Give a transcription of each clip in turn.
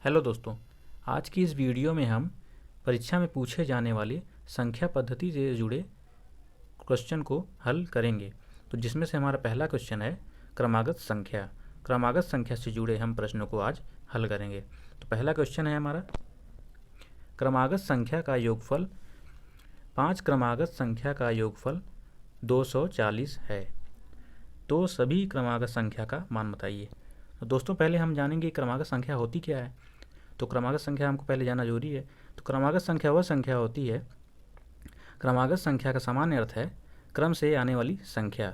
Hello दोस्तों, आज की इस वीडियो में हम परीक्षा में पूछे जाने वाले संख्या पद्धति से जुड़े क्वेश्चन को हल करेंगे। तो जिसमें से हमारा पहला क्वेश्चन है क्रमागत संख्या। क्रमागत संख्या से जुड़े हम प्रश्नों को आज हल करेंगे। तो पहला क्वेश्चन है हमारा, क्रमागत संख्या का योगफल 5 क्रमागत संख्या का योगफल 240 है। तो सभी क्रमागत संख्या का मान बताइए। तो दोस्तों पहले हम जानेंगे क्रमागत संख्या होती क्या है। तो क्रमागत संख्या हमको पहले जानना जरूरी है। तो क्रमागत संख्या वह संख्या होती है, क्रमागत संख्या का सामान्य अर्थ है क्रम से आने वाली संख्या।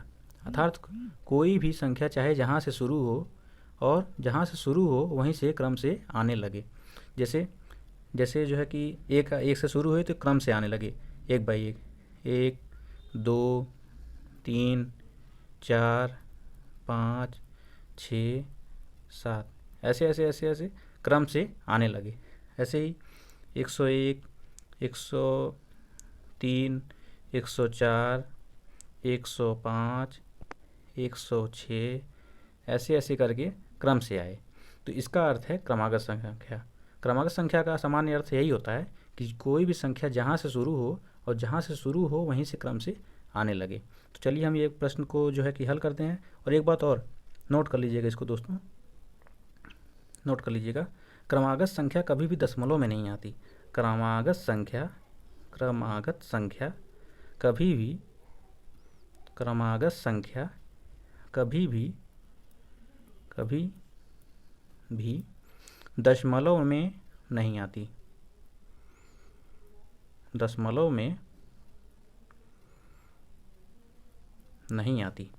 अर्थात कोई भी संख्या चाहे जहाँ से शुरू हो और जहाँ से शुरू हो वहीं से क्रम से आने लगे। जैसे जैसे जो है कि एक से शुरू हुई तो क्रम से आने लगे, 1/1, 1, 2, 3, 4, 5, 6, 7, ऐसे ऐसे ऐसे ऐसे क्रम से आने लगे। ऐसे ही 101, 103, 104, 105, 106, ऐसे ऐसे करके क्रम से आए। तो इसका अर्थ है क्रमागत संख्या। क्रमागत संख्या का सामान्य अर्थ यही होता है कि कोई भी संख्या जहाँ से शुरू हो और जहाँ से शुरू हो वहीं से क्रम से आने लगे। तो चलिए हम ये प्रश्न को जो है कि हल करते हैं। और एक बात और नोट कर लीजिएगा, इसको दोस्तों नोट कर लीजिएगा, क्रमागत संख्या कभी भी दशमलव में नहीं आती। क्रमागत संख्या कभी भी क्रमागत संख्या कभी भी दशमलव में नहीं आती। दशमलव में नहीं आती।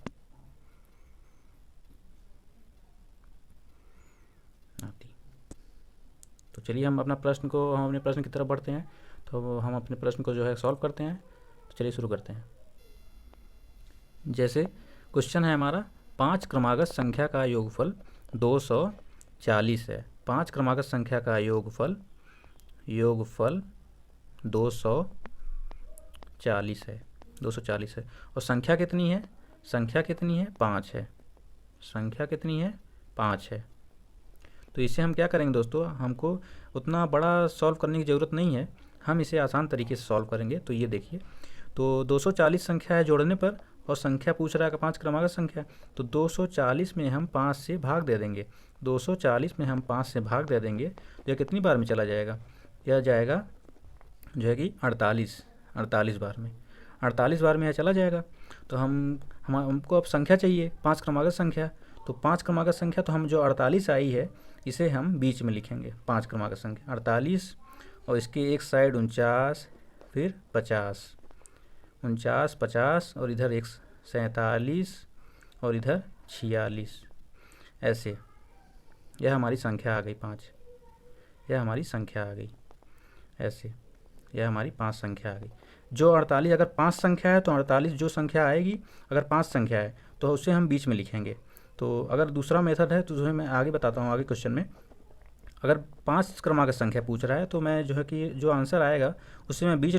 तो चलिए हम अपने प्रश्न की तरफ बढ़ते हैं। तो हम अपने प्रश्न को जो है सॉल्व करते हैं। तो चलिए शुरू करते हैं। जैसे क्वेश्चन है हमारा, 5 क्रमागत संख्या का योगफल 240 है। 5 क्रमागत संख्या का योगफल 240 है। 240 है और संख्या कितनी है? 5 है। संख्या कितनी है? 5 है। तो इसे हम क्या करेंगे दोस्तों, हमको उतना बड़ा सॉल्व करने की ज़रूरत नहीं है, हम इसे आसान तरीके से सॉल्व करेंगे। तो ये देखिए, तो 240 संख्या है जोड़ने पर और संख्या पूछ रहा है 5 क्रमागत संख्या। तो 240 में हम 5 से भाग दे देंगे। 240 में हम 5 से भाग दे देंगे तो यह कितनी बार में चला जाएगा? यह जाएगा जो है कि 48 बार में। 48 बार में यह चला जाएगा। तो हमको अब संख्या चाहिए, 5 क्रमागत संख्या। तो 5 क्रमागत संख्या, तो हम जो 48 आई है इसे हम बीच में लिखेंगे। 5 क्रमागत संख्या 48 और इसके एक साइड 49, फिर 50, 49, 50 और इधर एक 47 और इधर 46। ऐसे यह हमारी संख्या आ गई 5। यह हमारी संख्या आ गई ऐसे। यह हमारी 5 संख्या आ गई। जो 48, अगर 5 संख्या है तो 48 जो संख्या आएगी, अगर 5 संख्या है तो उसे हम बीच में लिखेंगे। तो अगर दूसरा मेथड है तो जो है मैं आगे बताता हूँ आगे क्वेश्चन में। अगर 5 क्रमागत संख्या पूछ रहा है तो मैं जो है कि जो आंसर आएगा उसे मैं बीच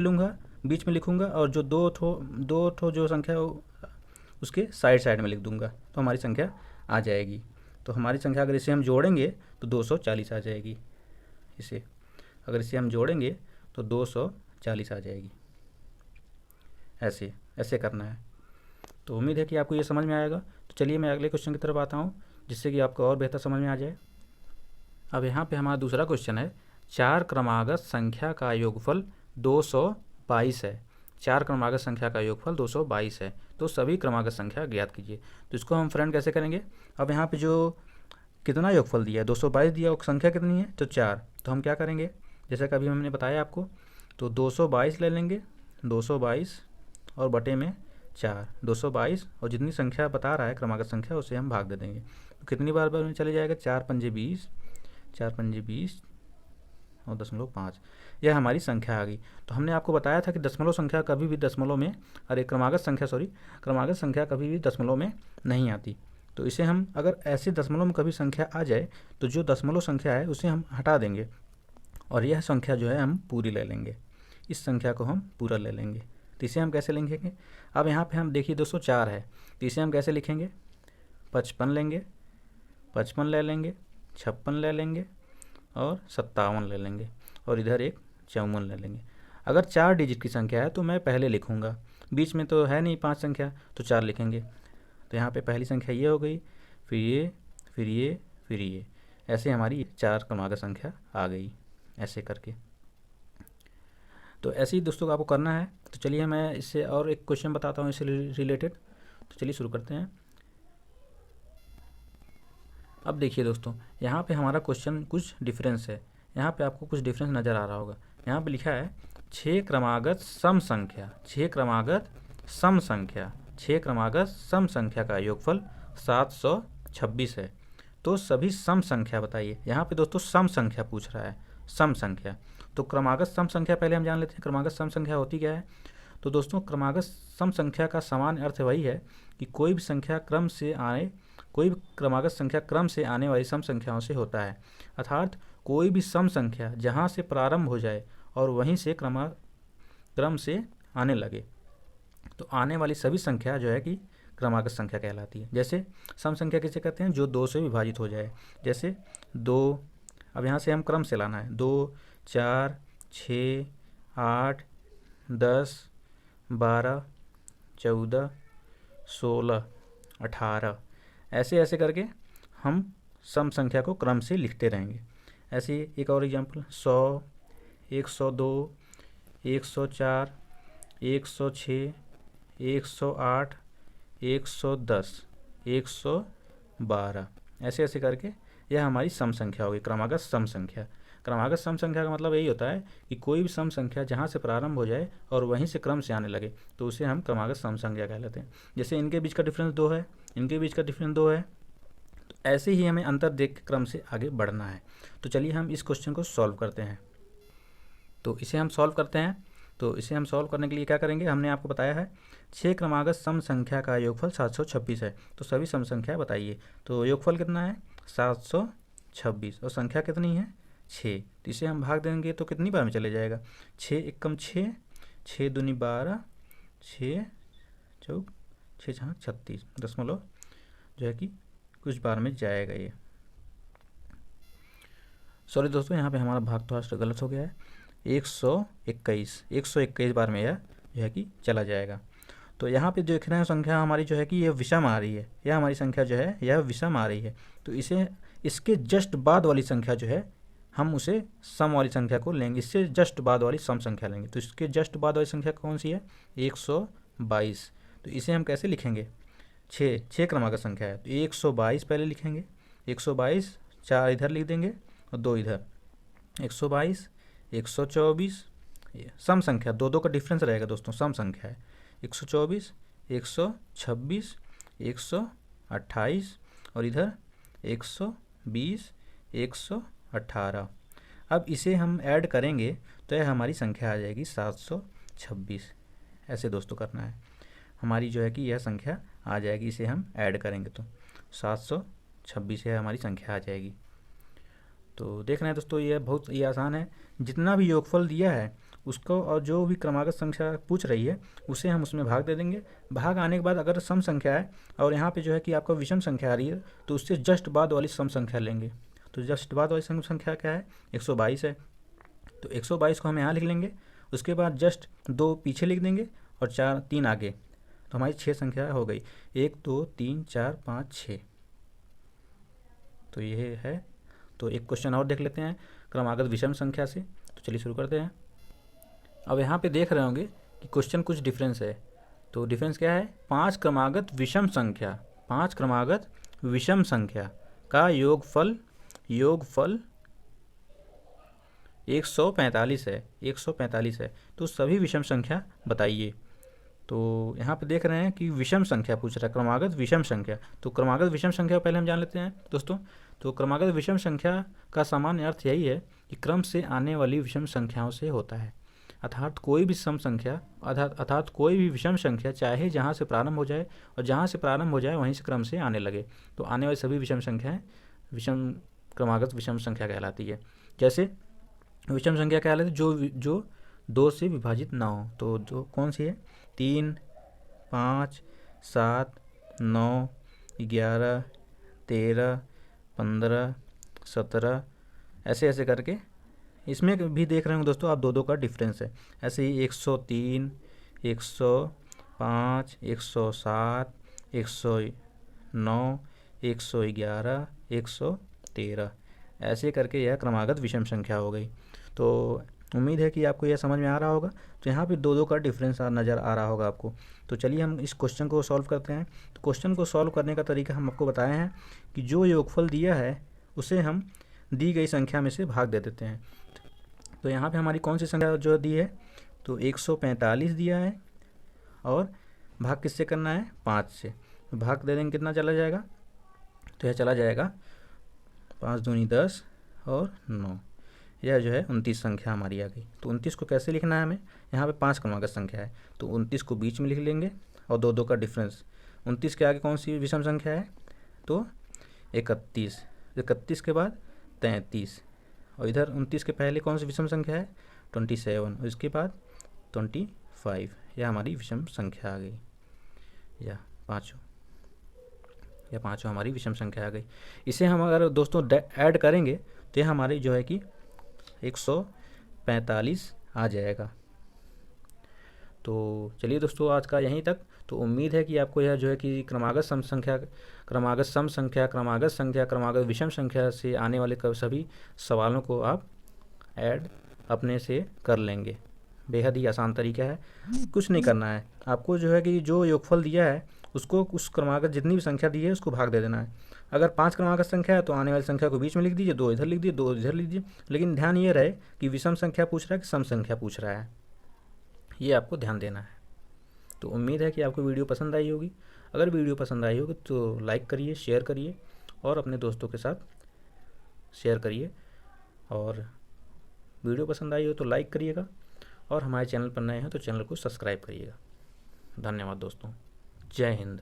में लिखूँगा और जो दो ठो जो संख्या उसके साइड में लिख दूँगा, तो हमारी संख्या आ जाएगी। तो हमारी संख्या अगर इसे हम जोड़ेंगे तो 240 आ जाएगी। अगर इसे हम जोड़ेंगे तो 240 आ जाएगी। ऐसे करना है। तो उम्मीद है कि आपको ये समझ में आएगा। तो चलिए मैं अगले क्वेश्चन की तरफ आता हूँ जिससे कि आपको और बेहतर समझ में आ जाए। अब यहाँ पे हमारा दूसरा क्वेश्चन है, 4 क्रमागत संख्या का योगफल 222 है। 4 क्रमागत संख्या का योगफल 222 है। तो सभी क्रमागत संख्या ज्ञात कीजिए। तो इसको हम फ्रेंड कैसे करेंगे? अब यहाँ पे जो कितना योगफल दिया है, 222 दिया, और संख्या कितनी है? तो 4। तो हम क्या करेंगे, जैसा कि अभी हमने बताया आपको, तो 222 ले लेंगे, 222 और बटे में 4, 222 और जितनी संख्या बता रहा है क्रमागत संख्या उसे हम भाग दे देंगे। तो कितनी बार में चले जाएगा? 4 पंजे 20, 4 पंजे 20 और 0.5। यह हमारी संख्या आ गई। तो हमने आपको बताया था कि दशमलव संख्या कभी भी दशमलव में, क्रमागत संख्या कभी भी दशमलव में नहीं आती। तो इसे हम, अगर ऐसे दशमलव में कभी संख्या आ जाए तो जो दशमलव संख्या है उसे हम हटा देंगे और यह संख्या जो है हम पूरी ले लेंगे। इस संख्या को हम पूरा ले लेंगे। तो इसे हम कैसे लिखेंगे? अब यहाँ पे हम देखिए 204 है, तो इसे हम कैसे लिखेंगे? 55 लेंगे, 55 ले लेंगे, 56 ले लेंगे और 57 ले लेंगे और इधर एक 54 ले लेंगे। अगर 4 डिजिट की संख्या है तो मैं पहले लिखूँगा, बीच में तो है नहीं 5 संख्या, तो 4 लिखेंगे। तो यहाँ पे पहली संख्या ये हो गई, फिर ये, फिर ये, फिर ये, ऐसे हमारी 4 क्रमागत संख्या आ गई, ऐसे करके। तो ऐसे ही दोस्तों आपको करना है। तो चलिए मैं इससे और एक क्वेश्चन बताता हूँ इससे रिलेटेड। तो चलिए शुरू करते हैं। अब देखिए दोस्तों, यहाँ पे हमारा क्वेश्चन कुछ डिफरेंस है। यहाँ पे आपको कुछ डिफरेंस नज़र आ रहा होगा। यहाँ पे लिखा है 6 क्रमागत सम संख्या, 6 क्रमागत सम संख्या, 6 क्रमागत सम संख्या का योगफल 726 है। तो सभी सम संख्या बताइए। यहाँ पे दोस्तों सम संख्या पूछ रहा है, सम संख्या। तो क्रमागत सम संख्या पहले हम जान लेते हैं, क्रमागत सम संख्या होती क्या है। तो दोस्तों क्रमागत सम संख्या का सामान्य अर्थ वही है कि कोई भी क्रमागत संख्या क्रम से आने वाली सम संख्याओं से होता है। अर्थात कोई भी सम संख्या जहाँ से प्रारंभ हो जाए और वहीं से क्रम से आने लगे, तो आने वाली सभी संख्या जो है कि क्रमागत संख्या कहलाती है। जैसे सम संख्या किसे कहते हैं, जो 2 से विभाजित हो जाए। जैसे 2, अब यहाँ से हम क्रम से लाना है, 2, 4, 6, 8, 10, 12, 14, 16, 18, ऐसे ऐसे करके हम सम संख्या को क्रम से लिखते रहेंगे। ऐसे एक और एग्जांपल, 100, 102, 104, 106, 108, 110, 112, ऐसे ऐसे करके यह हमारी सम संख्या होगी, क्रमागत सम संख्या। क्रमागत सम संख्या का मतलब यही होता है कि कोई भी सम संख्या जहाँ से प्रारंभ हो जाए और वहीं से क्रम से आने लगे, तो उसे हम क्रमागत सम संख्या कहलाते हैं। जैसे इनके बीच का डिफरेंस 2 है, इनके बीच का डिफरेंस 2 है, तो ऐसे ही हमें अंतर देख के क्रम से आगे बढ़ना है। तो चलिए हम इस क्वेश्चन को सॉल्व करते हैं। तो इसे हम सॉल्व करते हैं। तो इसे हम सॉल्व करने के लिए क्या करेंगे, हमने आपको बताया है 6 क्रमागत सम संख्या का योगफल 726 है। तो सभी सम संख्या बताइए। तो योगफल कितना है, 726, और संख्या कितनी है, 6। तो इसे हम भाग देंगे तो कितनी बार में चले जाएगा, 6 एकम 6, 6 दूनी 12, 6 चौक 6 छः 36, दशमलव जो है कि कुछ बार में जाएगा ये। सॉरी दोस्तों, यहाँ पे हमारा भाग थोड़ा सा गलत हो गया है, 121 बार में यह जो है कि चला जाएगा। तो यहाँ पे देख रहे हैं संख्या हमारी जो है कि यह विषम आ रही है, यह हमारी संख्या जो है यह विषम आ रही है। तो इसे इसके जस्ट बाद वाली संख्या जो है हम उसे सम वाली संख्या को लेंगे, इससे जस्ट बाद वाली सम संख्या लेंगे। तो इसके जस्ट बाद वाली संख्या कौन सी है, 122। तो इसे हम कैसे लिखेंगे, 6 क्रमागत संख्या है तो 122 पहले लिखेंगे, 122, 4 इधर लिख देंगे और 2 इधर, 122, 124, सम संख्या 2 का डिफरेंस रहेगा दोस्तों, सम संख्या है, 124, 126, 128 और इधर 120, 118। अब इसे हम ऐड करेंगे तो यह हमारी संख्या आ जाएगी 726। ऐसे दोस्तों करना है, हमारी जो है कि यह संख्या आ जाएगी, इसे हम ऐड करेंगे तो 726 है हमारी संख्या आ जाएगी। तो देख रहे हैं दोस्तों, यह बहुत ही आसान है। जितना भी योगफल दिया है उसको और जो भी क्रमागत संख्या पूछ रही है उसे हम उसमें भाग दे देंगे। भाग आने के बाद अगर सम संख्या है और यहाँ पे जो है कि आपका विषम संख्या आ रही है तो उससे जस्ट बाद वाली सम संख्या लेंगे। तो जस्ट बाद वाली सम संख्या क्या है, 122 है। तो 122 को हम यहाँ लिख लेंगे, उसके बाद जस्ट 2 पीछे लिख देंगे और 3 आगे। तो हमारी 6 संख्या हो गई, 1 2 3 4 5 6। तो ये है। तो एक क्वेश्चन और देख लेते हैं क्रमागत विषम संख्या से। तो चलिए शुरू करते हैं। अब यहाँ पे देख रहे होंगे कि क्वेश्चन कुछ डिफरेंस है। तो डिफरेंस क्या है, 5 क्रमागत विषम संख्या, 5 क्रमागत विषम संख्या का योगफल 145 है, 145 है। तो सभी विषम संख्या बताइए। तो यहाँ पे देख रहे हैं कि विषम संख्या पूछ रहा है, क्रमागत विषम संख्या। तो क्रमागत विषम संख्या पहले हम जान लेते हैं दोस्तों। तो क्रमागत विषम संख्या का सामान्य अर्थ यही है कि क्रम से आने वाली विषम संख्याओं से होता है। अर्थात कोई भी विषम संख्या चाहे जहाँ से प्रारंभ हो जाए और जहाँ से प्रारंभ हो जाए वहीं से क्रम से आने लगे, तो आने वाली सभी विषम संख्याएं क्रमागत विषम संख्या कहलाती है। जैसे विषम संख्या कहलाती है जो 2 से विभाजित ना हो। तो जो कौन सी है, 3, 5, 7, 9, 11, 13, 15, 17, ऐसे ऐसे करके इसमें भी देख रहे हो दोस्तों आप, दो दो का डिफरेंस है। ऐसे ही 103, 105, 107, 109, 111, 113, ऐसे करके यह क्रमागत विषम संख्या हो गई। तो उम्मीद है कि आपको यह समझ में आ रहा होगा। तो यहाँ पे दो दो का डिफरेंस नज़र आ रहा होगा आपको। तो चलिए हम इस क्वेश्चन को सॉल्व करते हैं। तो क्वेश्चन को सॉल्व करने का तरीका हम आपको बताए हैं कि जो योगफल दिया है उसे हम दी गई संख्या में से भाग दे देते हैं। तो यहाँ पे हमारी कौन सी संख्या जो दी है, तो 145 दिया है और भाग किससे करना है, 5 से। तो भाग दे देंगे, कितना चला जाएगा, तो यह चला जाएगा 5 दूनी 10 और 9, यह जो है 29 संख्या हमारी आ गई। तो 29 को कैसे लिखना है हमें, यहाँ पे 5 क्रमागत संख्या है तो 29 को बीच में लिख लेंगे और दो दो का डिफरेंस। 29 के आगे कौन सी विषम संख्या है, तो 31, 31 के बाद 33, और इधर 29 के पहले कौन सी विषम संख्या है, 27, और इसके बाद 25, यह हमारी विषम संख्या आ गई। यह पाँचों हमारी विषम संख्या आ गई। इसे हम अगर दोस्तों ऐड करेंगे तो यह हमारी जो है कि 145 आ जाएगा। तो चलिए दोस्तों आज का यहीं तक। तो उम्मीद है कि आपको यह जो है कि क्रमागत सम संख्या, क्रमागत विषम संख्या से आने वाले सभी सवालों को आप ऐड अपने से कर लेंगे। बेहद ही आसान तरीका है, कुछ नहीं करना है आपको। जो है कि जो योगफल दिया है उसको उस क्रमागत जितनी भी संख्या दी है उसको भाग दे देना है। अगर 5 क्रमागत संख्या है तो आने वाली संख्या को बीच में लिख दीजिए, 2 इधर लिख दीजिए, 2 इधर लिख दीजिए। लेकिन ध्यान ये रहे कि विषम संख्या पूछ रहा है कि सम संख्या पूछ रहा है, ये आपको ध्यान देना है। तो उम्मीद है कि आपको वीडियो पसंद आई होगी। अगर वीडियो पसंद आई होगी तो लाइक करिए, शेयर करिए और अपने दोस्तों के साथ शेयर करिए। और वीडियो पसंद आई हो तो लाइक करिएगा और हमारे चैनल पर नए हैं तो चैनल को सब्सक्राइब करिएगा। धन्यवाद दोस्तों, जय हिंद।